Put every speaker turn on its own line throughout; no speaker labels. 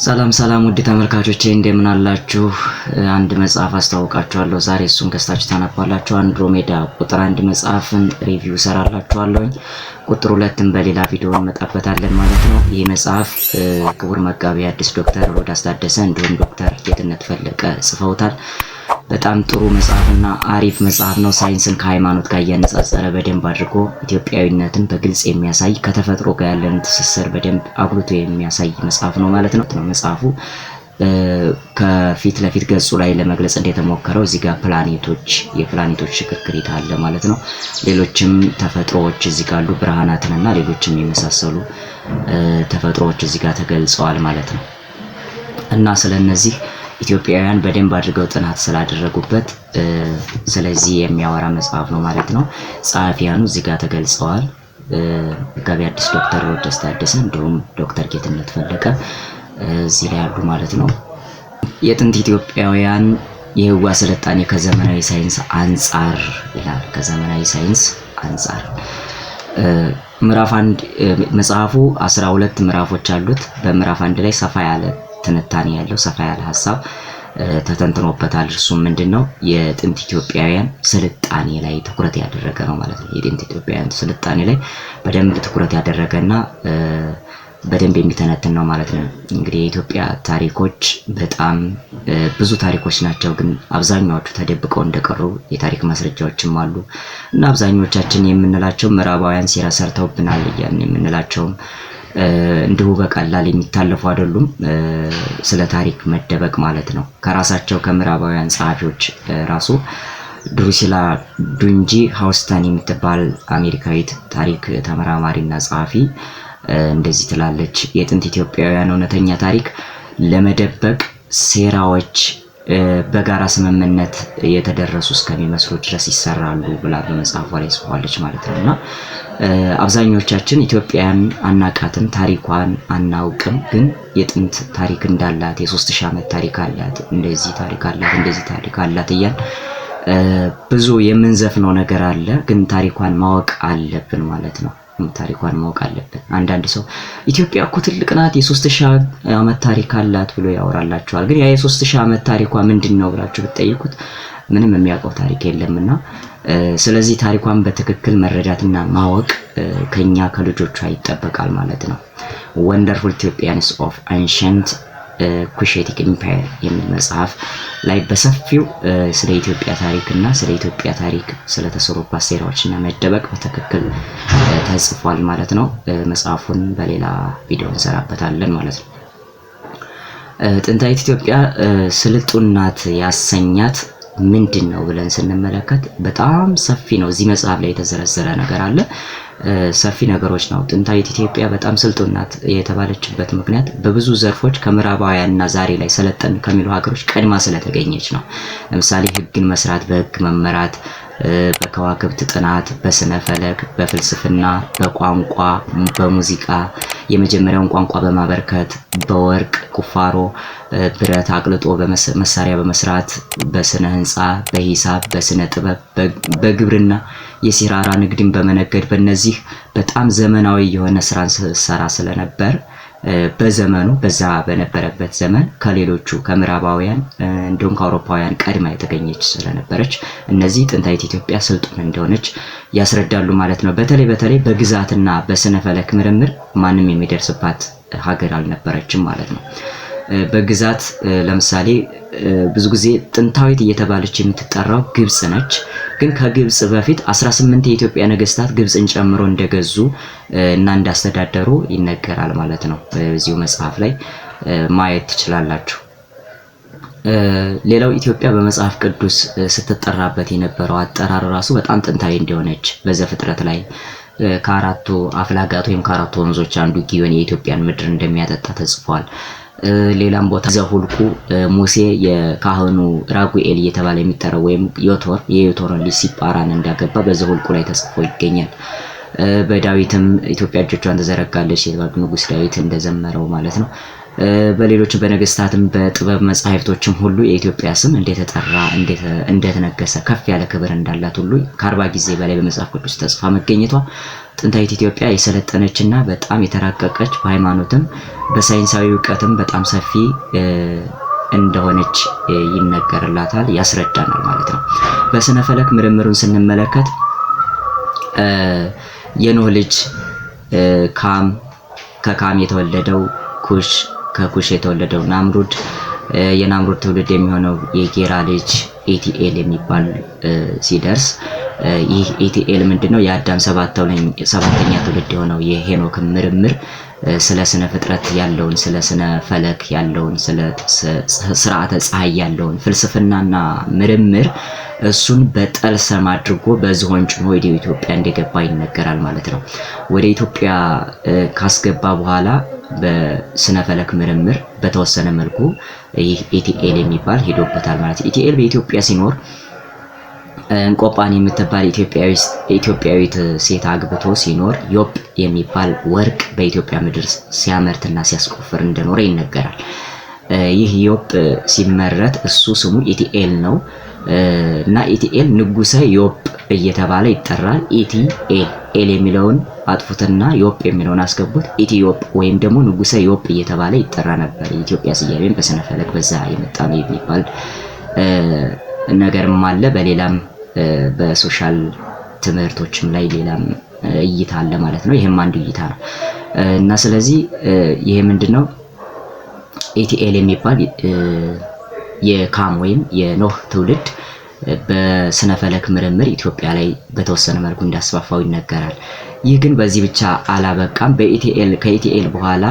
ሰላም ሰላም ውድ ተመልካቾቼ እንደምን አላችሁ? አንድ መጽሐፍ አስተዋውቃችኋለሁ። ዛሬ እሱን ገዝታችሁ ታነባላችሁ። አንድሮሜዳ ቁጥር 1 መጽሐፍን ሪቪው ሰራላችኋለሁ። ቁጥር 2ን በሌላ ቪዲዮ እንመጣበታለን ማለት ነው። ይህ መጽሐፍ ክቡር መጋቢ ሐዲስ ዶክተር ሮዳስ ታደሰ እንዲሁም ዶክተር ጌትነት ፈለቀ ጽፈውታል። በጣም ጥሩ መጽሐፍና አሪፍ መጽሐፍ ነው። ሳይንስን ከሃይማኖት ጋር እያነጻጸረ በደንብ አድርጎ ኢትዮጵያዊነትን በግልጽ የሚያሳይ ከተፈጥሮ ጋር ያለን ትስስር በደንብ አጉልቶ የሚያሳይ መጽሐፍ ነው ማለት ነው። መጽሐፉ ከፊት ለፊት ገጹ ላይ ለመግለጽ እንደተሞከረው እዚህ ጋር የፕላኔቶች ሽክርክሪት አለ ማለት ነው። ሌሎችም ተፈጥሮዎች እዚህ ጋር አሉ፣ ብርሃናትንና ሌሎችም የመሳሰሉ ተፈጥሮዎች እዚህ ጋር ተገልጸዋል ማለት ነው። እና ስለነዚህ ኢትዮጵያውያን በደንብ አድርገው ጥናት ስላደረጉበት ስለዚህ የሚያወራ መጽሐፍ ነው ማለት ነው። ጸሐፊያኑ እዚህ ጋር ተገልጸዋል። መጋቢ ሐዲስ ዶክተር ሮዳስ ታደሰ እንዲሁም ዶክተር ጌትነት ፈለቀ እዚህ ላይ ያሉ ማለት ነው። የጥንት ኢትዮጵያውያን የህዋ ስልጣኔ ከዘመናዊ ሳይንስ አንጻር ይላል። ከዘመናዊ ሳይንስ አንጻር ምዕራፍ 1 መጽሐፉ 12 ምዕራፎች አሉት። በምዕራፍ 1 ላይ ሰፋ ያለ ትንታኔ ያለው ሰፋ ያለ ሐሳብ ተተንትኖበታል። እሱም ምንድነው የጥንት ኢትዮጵያውያን ስልጣኔ ላይ ትኩረት ያደረገ ነው ማለት ነው። የጥንት ኢትዮጵያውያን ስልጣኔ ላይ በደንብ ትኩረት ያደረገና በደንብ የሚተነትን ነው ማለት ነው። እንግዲህ የኢትዮጵያ ታሪኮች በጣም ብዙ ታሪኮች ናቸው፣ ግን አብዛኛዎቹ ተደብቀው እንደቀሩ የታሪክ ማስረጃዎችም አሉ እና አብዛኞቻችን የምንላቸው ምዕራባውያን ሴራ ሰርተውብናል እያልን የምንላቸውም እንዲሁ በቀላል የሚታለፉ አይደሉም። ስለ ታሪክ መደበቅ ማለት ነው። ከራሳቸው ከምዕራባውያን ጸሐፊዎች ራሱ ድሩሲላ ዱንጂ ሃውስተን የምትባል አሜሪካዊት ታሪክ ተመራማሪና ጸሐፊ እንደዚህ ትላለች። የጥንት ኢትዮጵያውያን እውነተኛ ታሪክ ለመደበቅ ሴራዎች በጋራ ስምምነት የተደረሱ እስከሚመስሉ ድረስ ይሰራሉ ብላ በመጽሐፏ ላይ ጽፏለች ማለት ነው። እና አብዛኞቻችን ኢትዮጵያን አናቃትም፣ ታሪኳን አናውቅም። ግን የጥንት ታሪክ እንዳላት የ3000 ዓመት ታሪክ አላት፣ እንደዚህ ታሪክ አላት፣ እንደዚህ ታሪክ አላት እያል ብዙ የምንዘፍነው ነገር አለ። ግን ታሪኳን ማወቅ አለብን ማለት ነው። ታሪኳን ማወቅ አለብን። አንዳንድ ሰው ኢትዮጵያ እኮ ትልቅ ናት የ3000 ዓመት ታሪክ አላት ብሎ ያወራላችኋል። ግን ያ የ3000 ዓመት ታሪኳ ምንድነው ብላችሁ ብትጠይቁት ምንም የሚያውቀው ታሪክ የለምና ስለዚህ ታሪኳን በትክክል መረዳትና ማወቅ ከኛ ከልጆቿ ይጠበቃል ማለት ነው። ወንደርፉል ኢትዮጵያንስ ኦፍ አንሸንት ኩሼቲክ ኢምፓየር የሚል መጽሐፍ ላይ በሰፊው ስለ ኢትዮጵያ ታሪክና ስለ ኢትዮጵያ ታሪክ ስለተሰሩባት ሴራዎችና መደበቅ በትክክል ተጽፏል ማለት ነው። መጽሐፉን በሌላ ቪዲዮ እንሰራበታለን ማለት ነው። ጥንታዊት ኢትዮጵያ ስልጡን ናት ያሰኛት ምንድነው ብለን ስንመለከት በጣም ሰፊ ነው። እዚህ መጽሐፍ ላይ የተዘረዘረ ነገር አለ። ሰፊ ነገሮች ነው። ጥንታዊት ኢትዮጵያ በጣም ስልጡን ናት የተባለችበት ምክንያት በብዙ ዘርፎች ከምዕራባውያንና ዛሬ ላይ ሰለጠን ከሚሉ ሀገሮች ቀድማ ስለተገኘች ነው። ለምሳሌ ሕግን መስራት፣ በሕግ መመራት፣ በከዋክብት ጥናት፣ በስነ ፈለክ፣ በፍልስፍና፣ በቋንቋ፣ በሙዚቃ የመጀመሪያውን ቋንቋ በማበርከት፣ በወርቅ ቁፋሮ፣ ብረት አቅልጦ መሳሪያ በመስራት፣ በስነ ህንፃ፣ በሂሳብ፣ በስነ ጥበብ፣ በግብርና የሲራራ ንግድን በመነገድ በእነዚህ በጣም ዘመናዊ የሆነ ስራን ሰራ ስለነበር በዘመኑ በዛ በነበረበት ዘመን ከሌሎቹ ከምዕራባውያን እንዲሁም ከአውሮፓውያን ቀድማ የተገኘች ስለነበረች እነዚህ ጥንታዊት ኢትዮጵያ ስልጡን እንደሆነች ያስረዳሉ ማለት ነው። በተለይ በግዛትና በስነ ፈለክ ምርምር ማንም የሚደርስባት ሀገር አልነበረችም ማለት ነው። በግዛት ለምሳሌ ብዙ ጊዜ ጥንታዊት እየተባለች የምትጠራው ግብጽ ነች። ግን ከግብጽ በፊት 18 የኢትዮጵያ ነገስታት ግብጽን ጨምሮ እንደገዙ እና እንዳስተዳደሩ ይነገራል ማለት ነው። እዚሁ መጽሐፍ ላይ ማየት ትችላላችሁ። ሌላው ኢትዮጵያ በመጽሐፍ ቅዱስ ስትጠራበት የነበረው አጠራር ራሱ በጣም ጥንታዊ እንደሆነች በዘፍጥረት ላይ ከአራቱ አፍላጋት ወይም ከአራቱ ወንዞች አንዱ ጊዮን የኢትዮጵያን ምድር እንደሚያጠጣ ተጽፏል። ሌላም ቦታ ዘሁልቁ ሙሴ የካህኑ ራጉኤል እየተባለ የሚጠራው ወይም የዮቶርን ልጅ ሲጳራን እንዳገባ በዘሁልቁ ላይ ተጽፎ ይገኛል። በዳዊትም ኢትዮጵያ እጆቿን ተዘረጋለች የተባለው ንጉስ ዳዊት እንደዘመረው ማለት ነው። በሌሎች በነገስታትም በጥበብ መጻሕፍቶችም ሁሉ የኢትዮጵያ ስም እንደተጠራ እንደተነገሰ ከፍ ያለ ክብር እንዳላት ሁሉ ከ40 ጊዜ በላይ በመጽሐፍ ቅዱስ ተጽፋ መገኘቷ ጥንታዊት ኢትዮጵያ የሰለጠነችና በጣም የተራቀቀች በሃይማኖትም በሳይንሳዊ እውቀትም በጣም ሰፊ እንደሆነች ይነገርላታል፣ ያስረዳናል ማለት ነው። በስነ ፈለክ ምርምሩን ስንመለከት የኖህ ልጅ ካም፣ ከካም የተወለደው ኩሽ፣ ከኩሽ የተወለደው ናምሩድ፣ የናምሩድ ትውልድ የሚሆነው የጌራ ልጅ ኤቲኤል የሚባል ሲደርስ ይህ ኤቲኤል ምንድነው? የአዳም ሰባተኛ ትውልድ የሆነው የሄኖክ ምርምር ስለ ስነ ፍጥረት ያለውን፣ ስለ ስነ ፈለክ ያለውን፣ ስለ ስርዓተ ፀሐይ ያለውን ፍልስፍናና ምርምር እሱን በጠልሰም አድርጎ በዝሆን ጭኖ ወደ ኢትዮጵያ እንደገባ ይነገራል ማለት ነው። ወደ ኢትዮጵያ ካስገባ በኋላ በስነ ፈለክ ምርምር በተወሰነ መልኩ ይህ ኢቲኤል የሚባል ሄዶበታል ማለት ነው። ኢቲኤል በኢትዮጵያ ሲኖር እንቆጳን የምትባል ኢትዮጵያዊት ሴት አግብቶ ሲኖር ዮጵ የሚባል ወርቅ በኢትዮጵያ ምድር ሲያመርትና ሲያስቆፍር እንደኖረ ይነገራል። ይህ ዮጵ ሲመረት እሱ ስሙ ኢቲኤል ነው እና ኢቲኤል ንጉሰ ዮጵ እየተባለ ይጠራል። ኢቲኤል ኤል የሚለውን አጥፉትና ዮጵ የሚለውን አስገቡት። ኢትዮፕ ወይም ደግሞ ንጉሰ ዮጵ እየተባለ ይጠራ ነበር። የኢትዮጵያ ስያሜም በስነ ፈለክ በዛ የመጣ ነው የሚባል ነገርም አለ። በሌላም በሶሻል ትምህርቶችም ላይ ሌላም እይታ አለ ማለት ነው። ይሄም አንዱ እይታ ነው እና ስለዚህ ይሄ ምንድነው ኢቲኤል የሚባል የካም ወይም የኖህ ትውልድ በስነ ፈለክ ምርምር ኢትዮጵያ ላይ በተወሰነ መልኩ እንዳስፋፋው ይነገራል። ይህ ግን በዚህ ብቻ አላበቃም። ከኢቲኤል በኋላ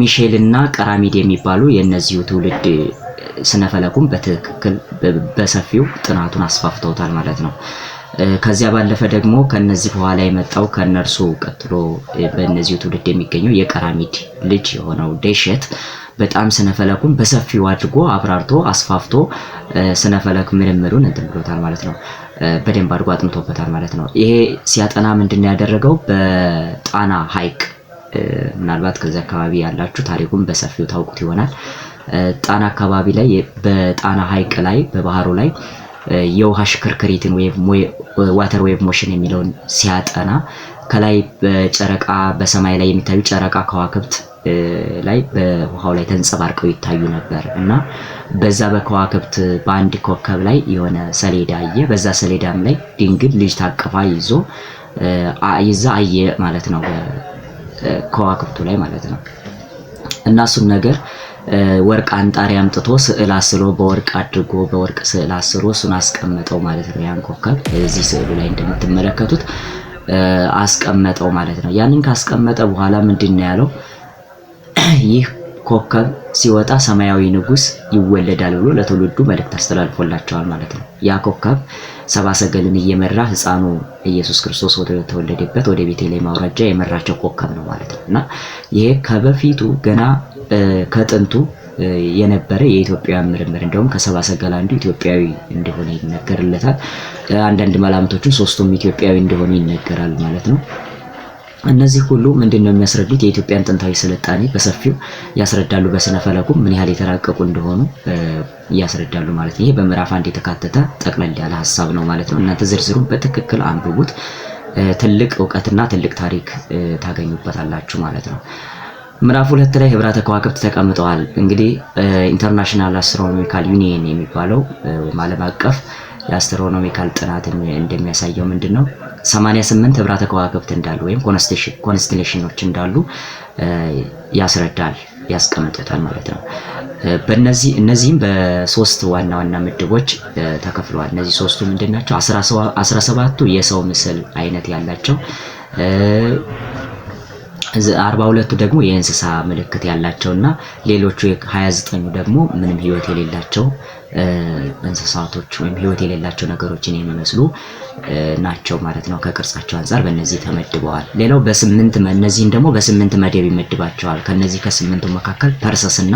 ሚሼል እና ቀራሚድ የሚባሉ የነዚሁ ትውልድ ስነ ፈለኩን በትክክል በሰፊው ጥናቱን አስፋፍተውታል ማለት ነው። ከዚያ ባለፈ ደግሞ ከነዚህ በኋላ የመጣው ከነርሱ ቀጥሎ በእነዚሁ ትውልድ የሚገኘው የቀራሚድ ልጅ የሆነው ዴሸት በጣም ስነፈለኩን በሰፊው አድርጎ አብራርቶ አስፋፍቶ ስነፈለክ ምርምሩን እንትን ብሎታል ማለት ነው። በደንብ አድርጎ አጥንቶበታል ማለት ነው። ይሄ ሲያጠና ምንድነው ያደረገው? በጣና ሐይቅ ምናልባት ከዛ አካባቢ ያላችሁ ታሪኩን በሰፊው ታውቁት ይሆናል። ጣና አካባቢ ላይ በጣና ሐይቅ ላይ በባህሩ ላይ የውሃ ሽክርክሪትን ዋተር ዌቭ ሞሽን የሚለውን ሲያጠና ከላይ በጨረቃ በሰማይ ላይ የሚታዩ ጨረቃ ከዋክብት ላይ በውሃው ላይ ተንጸባርቀው ይታዩ ነበር እና በዛ በከዋክብት በአንድ ኮከብ ላይ የሆነ ሰሌዳ አየ። በዛ ሰሌዳም ላይ ድንግል ልጅ ታቅፋ ይዛ አየ ማለት ነው፣ ከዋክብቱ ላይ ማለት ነው። እና እሱን ነገር ወርቅ አንጣሪ አምጥቶ ስዕል አስሎ በወርቅ አድርጎ በወርቅ ስዕል አስሮ እሱን አስቀመጠው ማለት ነው። ያን ኮከብ እዚህ ስዕሉ ላይ እንደምትመለከቱት አስቀመጠው ማለት ነው። ያንን ካስቀመጠ በኋላ ምንድነው ያለው? ይህ ኮከብ ሲወጣ ሰማያዊ ንጉስ ይወለዳል ብሎ ለትውልዱ መልእክት አስተላልፎላቸዋል ማለት ነው። ያ ኮከብ ሰብአ ሰገልን እየመራ ሕፃኑ ኢየሱስ ክርስቶስ ወደ ተወለደበት ወደ ቤተልሔም አውራጃ የመራቸው ኮከብ ነው ማለት ነው። እና ይሄ ከበፊቱ ገና ከጥንቱ የነበረ የኢትዮጵያውያን ምርምር እንደውም ከሰብአ ሰገል አንዱ ኢትዮጵያዊ እንደሆነ ይነገርለታል። አንዳንድ መላምቶችን ሶስቱም ኢትዮጵያዊ እንደሆኑ ይነገራል ማለት ነው። እነዚህ ሁሉ ምንድነው የሚያስረዱት? የኢትዮጵያን ጥንታዊ ስልጣኔ በሰፊው ያስረዳሉ። በስነ ፈለኩ ምን ያህል የተራቀቁ እንደሆኑ ያስረዳሉ ማለት ነው። ይሄ በምዕራፍ 1 የተካተተ ጠቅለል ያለ ሐሳብ ነው ማለት ነው። እናንተ ዝርዝሩን በትክክል አንብቡት። ትልቅ ዕውቀትና ትልቅ ታሪክ ታገኙበታላችሁ ማለት ነው። ምዕራፍ 2 ላይ ህብራተ ከዋክብት ተቀምጠዋል። እንግዲህ ኢንተርናሽናል አስትሮኖሚካል ዩኒየን የሚባለው ዓለም አቀፍ የአስትሮኖሚካል ጥናት እንደሚያሳየው ምንድነው 88 ህብራተ ከዋክብት እንዳሉ ወይም ኮንስቴሌሽኖች እንዳሉ ያስረዳል፣ ያስቀምጡታል ማለት ነው። እነዚህም በሶስት ዋና ዋና ምድቦች ተከፍለዋል። እነዚህ ሶስቱ ምንድናቸው? 17ቱ የሰው ምስል አይነት ያላቸው፣ 42ቱ ደግሞ የእንስሳ ምልክት ያላቸውና ሌሎቹ 29ኙ ደግሞ ምንም ህይወት የሌላቸው እንስሳቶች ወይም ህይወት የሌላቸው ነገሮችን የሚመስሉ ናቸው ማለት ነው። ከቅርጻቸው አንፃር በእነዚህ ተመድበዋል። ሌላው እነዚህን ደግሞ በ8 መደብ ይመድባቸዋል። ከነዚህ ከ8ቱ መካከል ፐርሰስ እና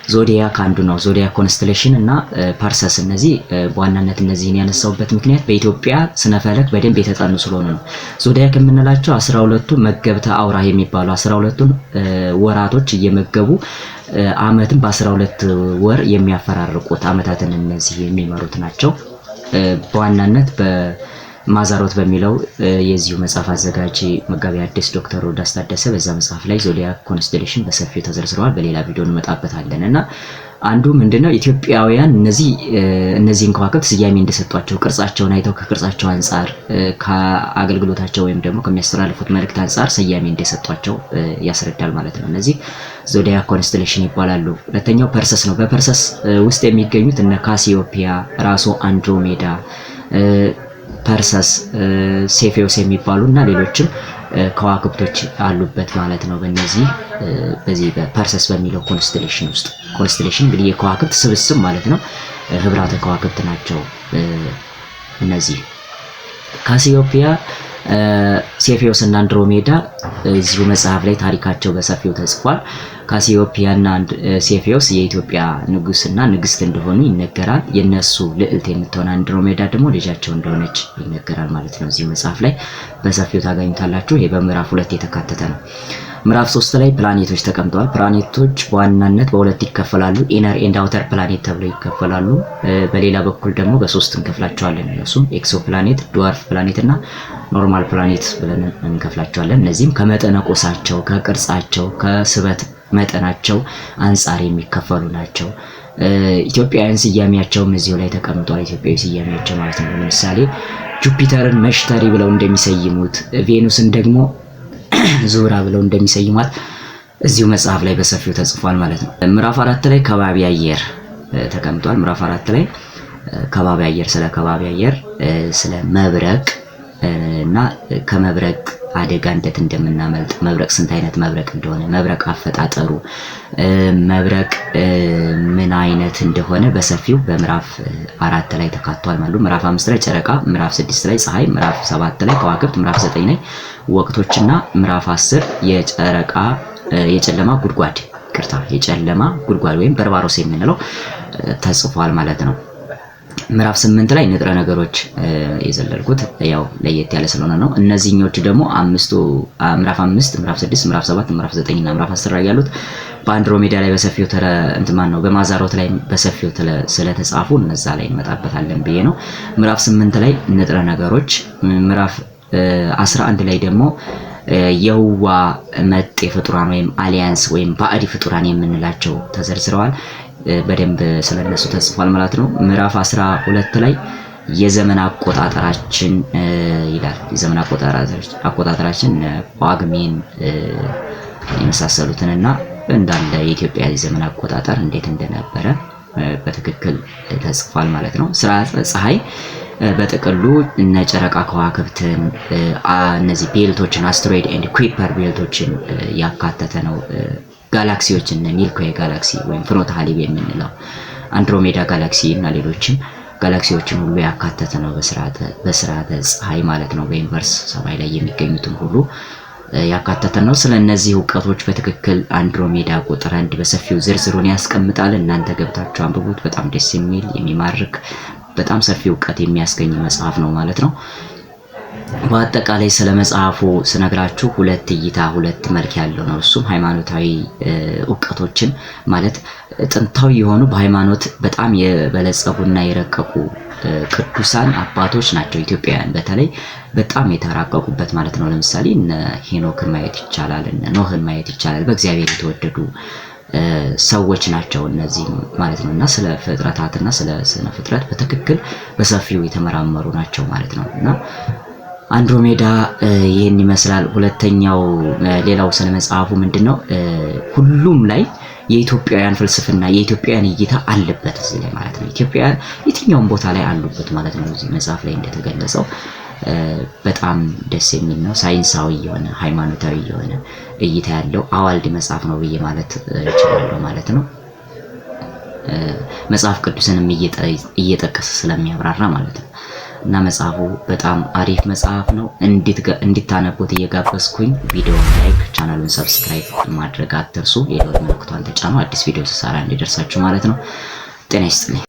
ዞዲያክ አንዱ ነው። ዞዲያክ ኮንስቴሌሽን እና ፐርሰስ እነዚህ በዋናነት እነዚህን ያነሳውበት ምክንያት በኢትዮጵያ ስነፈለክ በደንብ የተጠኑ ስለሆኑ ነው። ዞዲያክ የምንላቸው 12ቱ መገብተ አውራህ የሚባሉ 12ቱን ወራቶች እየመገቡ አመትን በ12 ወር የሚያፈራርቁት አመታትን እነዚህ የሚመሩት ናቸው። በዋናነት በማዛሮት በሚለው የዚሁ መጽሐፍ አዘጋጅ መጋቢ ሐዲስ ዶክተር ሮዳስ ታደሰ በዛ መጽሐፍ ላይ ዞዲያክ ኮንስቴሌሽን በሰፊው ተዘርዝረዋል። በሌላ ቪዲዮ እንመጣበታለን እና አንዱ ምንድነው ኢትዮጵያውያን እነዚህን ከዋክብት ስያሜ እንደሰጧቸው ቅርጻቸውን አይተው ከቅርጻቸው አንጻር ከአገልግሎታቸው ወይም ደግሞ ከሚያስተላልፉት መልእክት አንጻር ስያሜ እንደሰጧቸው ያስረዳል ማለት ነው። እነዚህ ዞዲያክ ኮንስቴሌሽን ይባላሉ። ሁለተኛው ፐርሰስ ነው። በፐርሰስ ውስጥ የሚገኙት እነ ካሲዮፒያ፣ ራሱ አንድሮሜዳ፣ ፐርሰስ፣ ሴፌዎስ የሚባሉ እና ሌሎችም ከዋክብቶች አሉበት ማለት ነው። በዚህ በፐርሰስ በሚለው ኮንስቴሌሽን ውስጥ ኮንስቴሌሽን እንግዲህ የከዋክብት ስብስብ ማለት ነው። ህብራተ ከዋክብት ናቸው እነዚህ። ካሲዮፒያ፣ ሴፌዎስ እና አንድሮሜዳ እዚሁ መጽሐፍ ላይ ታሪካቸው በሰፊው ተጽፏል። ካሲዮፒያ እና ሴፌዎስ የኢትዮጵያ ንጉስና ንግስት እንደሆኑ ይነገራል። የነሱ ልዕልት የምትሆን አንድሮሜዳ ደግሞ ልጃቸው እንደሆነች ይነገራል ማለት ነው። እዚሁ መጽሐፍ ላይ በሰፊው ታገኙታላችሁ። ይሄ በምዕራፍ 2 የተካተተ ነው። ምዕራፍ 3 ላይ ፕላኔቶች ተቀምጠዋል። ፕላኔቶች በዋናነት በሁለት ይከፈላሉ። ኢነር ኤንድ አውተር ፕላኔት ተብለው ይከፈላሉ። በሌላ በኩል ደግሞ በሶስት እንከፍላቸዋለን። እነሱም ኤክሶ ፕላኔት፣ ድዋርፍ ፕላኔት እና ኖርማል ፕላኔት ብለን እንከፍላቸዋለን። እነዚህም ከመጠነ ቁሳቸው፣ ከቅርጻቸው፣ ከስበት መጠናቸው አንጻር የሚከፈሉ ናቸው። ኢትዮጵያውያን ስያሜያቸውም እዚሁ ላይ ተቀምጧል። ኢትዮጵያዊ ስያሜያቸው ማለት ነው። ለምሳሌ ጁፒተርን መሽተሪ ብለው እንደሚሰይሙት፣ ቬኑስን ደግሞ ዙራ ብለው እንደሚሰይሟት እዚሁ መጽሐፍ ላይ በሰፊው ተጽፏል ማለት ነው። ምዕራፍ 4 ላይ ከባቢ አየር ተቀምጧል። ምዕራፍ 4 ላይ ከባቢ አየር፣ ስለ ከባቢ አየር፣ ስለ መብረቅ እና ከመብረቅ አደጋ እንዴት እንደምናመልጥ፣ መብረቅ ስንት አይነት መብረቅ እንደሆነ፣ መብረቅ አፈጣጠሩ፣ መብረቅ ምን አይነት እንደሆነ በሰፊው በምዕራፍ 4 ላይ ተካቷል ማለት ነው። ምዕራፍ 5 ላይ ጨረቃ፣ ምዕራፍ 6 ላይ ፀሐይ፣ ምዕራፍ 7 ላይ ከዋክብት፣ ምዕራፍ 9 ላይ ወቅቶችና ምዕራፍ 10 የጨለማ ጉድጓድ የጨለማ ጉድጓድ ወይም በርባሮስ የምንለው ተጽፏል ማለት ነው። ምዕራፍ 8 ላይ ንጥረ ነገሮች የዘለልኩት ያው ለየት ያለ ስለሆነ ነው። እነዚህኞቹ ደግሞ ምዕራፍ 5፣ ምዕራፍ 6፣ ምዕራፍ 7፣ ምዕራፍ 9 እና ምዕራፍ 10 ላይ ያሉት በአንድሮሜዳ ላይ በሰፊው በማዛሮት ላይ በሰፊው ስለተጻፉ እነዛ ላይ እንመጣበታለን ብዬ ነው። ምዕራፍ 8 ላይ ንጥረ ነገሮች፣ ምዕራፍ 11 ላይ ደግሞ የህዋ መጤ ፍጡራን ወይም አሊያንስ ወይም ባዕድ ፍጡራን የምንላቸው ተዘርዝረዋል። በደንብ ስለነሱ ተጽፏል ማለት ነው። ምዕራፍ 12 ላይ የዘመን አቆጣጠራችን ይላል። የዘመን አቆጣጠራችን ጳጉሜን የመሳሰሉትንና እንዳለ የኢትዮጵያ የዘመን አቆጣጠር እንዴት እንደነበረ በትክክል ተጽፏል ማለት ነው። ስርዓተ ፀሐይ በጥቅሉ እነ ጨረቃ ከዋክብትን እነዚህ ቤልቶችን አስትሮይድ ኤንድ ኩይፐር ቤልቶችን ያካተተ ነው። ጋላክሲዎችን ሚልክዌይ ጋላክሲ ወይም ፍኖተ ሐሊብ የምንለው አንድሮሜዳ ጋላክሲ እና ሌሎችም ጋላክሲዎችን ሁሉ ያካተተ ነው በስርዓተ ፀሐይ ማለት ነው። በዩኒቨርስ ሰማይ ላይ የሚገኙትን ሁሉ ያካተተ ነው። ስለነዚህ እውቀቶች በትክክል አንድሮሜዳ ቁጥር 1 በሰፊው ዝርዝሩን ያስቀምጣል። እናንተ ገብታችሁ አንብቡት። በጣም ደስ የሚል የሚማርክ በጣም ሰፊ እውቀት የሚያስገኝ መጽሐፍ ነው ማለት ነው። በአጠቃላይ ስለ መጽሐፉ ስነግራችሁ ሁለት እይታ ሁለት መልክ ያለው ነው። እሱም ሃይማኖታዊ እውቀቶችን ማለት ጥንታዊ የሆኑ በሃይማኖት በጣም የበለጸጉና የረቀቁ ቅዱሳን አባቶች ናቸው። ኢትዮጵያውያን በተለይ በጣም የተራቀቁበት ማለት ነው። ለምሳሌ እነ ሄኖክን ማየት ይቻላል፣ እነ ኖህን ማየት ይቻላል። በእግዚአብሔር የተወደዱ ሰዎች ናቸው እነዚህ ማለት ነው። እና ስለ ፍጥረታትና ስለ ስነ ፍጥረት በትክክል በሰፊው የተመራመሩ ናቸው ማለት ነው። እና አንድሮሜዳ ይህን ይመስላል። ሁለተኛው ሌላው ስለ መጽሐፉ ምንድነው? ሁሉም ላይ የኢትዮጵያውያን ፍልስፍና የኢትዮጵያውያን እይታ አለበት እዚህ ላይ ማለት ነው። ኢትዮጵያውያን የትኛውም ቦታ ላይ አሉበት ማለት ነው። እዚህ መጽሐፍ ላይ እንደተገለጸው በጣም ደስ የሚል ነው። ሳይንሳዊ የሆነ ሃይማኖታዊ የሆነ እይታ ያለው አዋልድ መጽሐፍ ነው ብዬ ማለት እችላለሁ ማለት ነው። መጽሐፍ ቅዱስንም እየጠቀሰ ስለሚያብራራ ማለት ነው። እና መጽሐፉ በጣም አሪፍ መጽሐፍ ነው። እንድታነቡት እየጋበዝኩኝ ቪዲዮ ላይክ፣ ቻናሉን ሰብስክራይብ ማድረግ አትርሱ። የደወል ምልክቷን ተጫኑ፣ አዲስ ቪዲዮ ስሰራ እንዲደርሳችሁ ማለት ነው። ጤና ይስጥልኝ።